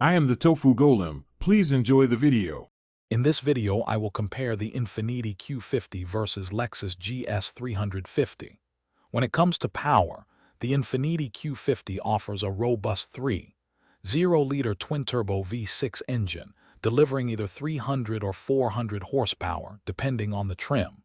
I am the Tofu Golem. Please enjoy the video. In this video, I will compare the Infiniti Q50 versus Lexus GS 350. When it comes to power, the Infiniti Q50 offers a robust 3.0-liter twin-turbo V6 engine, delivering either 300 or 400 horsepower, depending on the trim.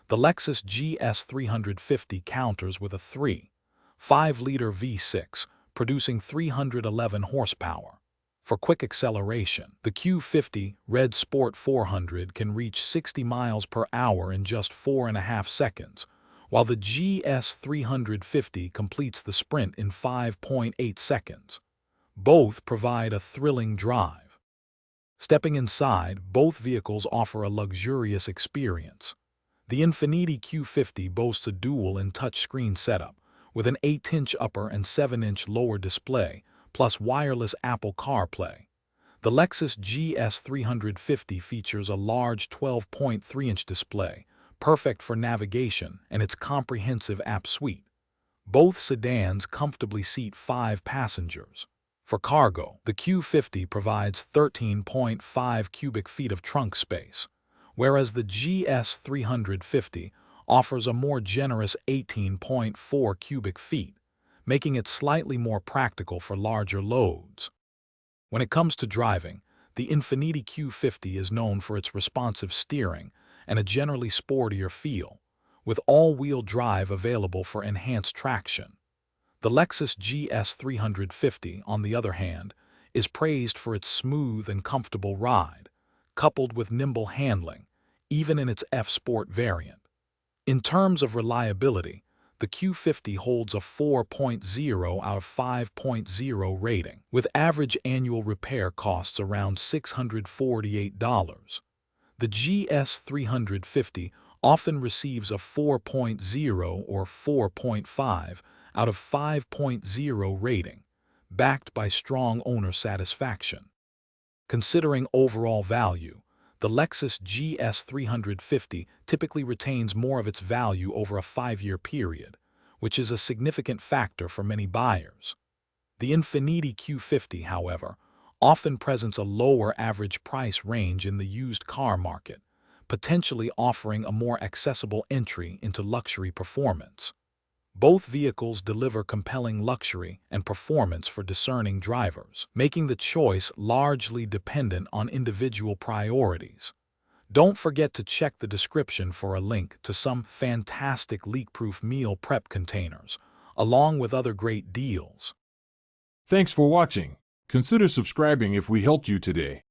The Lexus GS 350 counters with a 3.5-liter V6, producing 311 horsepower. For quick acceleration, the Q50 Red Sport 400 can reach 60 miles per hour in just 4.5 seconds, while the GS 350 completes the sprint in 5.8 seconds. Both provide a thrilling drive. Stepping inside, both vehicles offer a luxurious experience. The Infiniti Q50 boasts a dual-in touchscreen setup, with an 8-inch upper and 7-inch lower display, plus wireless Apple CarPlay. The Lexus GS 350 features a large 12.3-inch display, perfect for navigation and its comprehensive app suite. Both sedans comfortably seat 5 passengers. For cargo, the Q50 provides 13.5 cubic feet of trunk space, whereas the GS 350 offers a more generous 18.4 cubic feet, making it slightly more practical for larger loads. When it comes to driving, the Infiniti Q50 is known for its responsive steering and a generally sportier feel, with all-wheel drive available for enhanced traction. The Lexus GS 350, on the other hand, is praised for its smooth and comfortable ride, coupled with nimble handling, even in its F-Sport variant. In terms of reliability, the Q50 holds a 4.0 out of 5.0 rating, with average annual repair costs around $648. The GS 350 often receives a 4.0 or 4.5 out of 5.0 rating, backed by strong owner satisfaction. Considering overall value, the Lexus GS 350 typically retains more of its value over a 5-year period, which is a significant factor for many buyers. The Infiniti Q50, however, often presents a lower average price range in the used car market, potentially offering a more accessible entry into luxury performance. Both vehicles deliver compelling luxury and performance for discerning drivers, making the choice largely dependent on individual priorities. Don't forget to check the description for a link to some fantastic leak-proof meal prep containers, along with other great deals. Thanks for watching. Consider subscribing if we helped you today.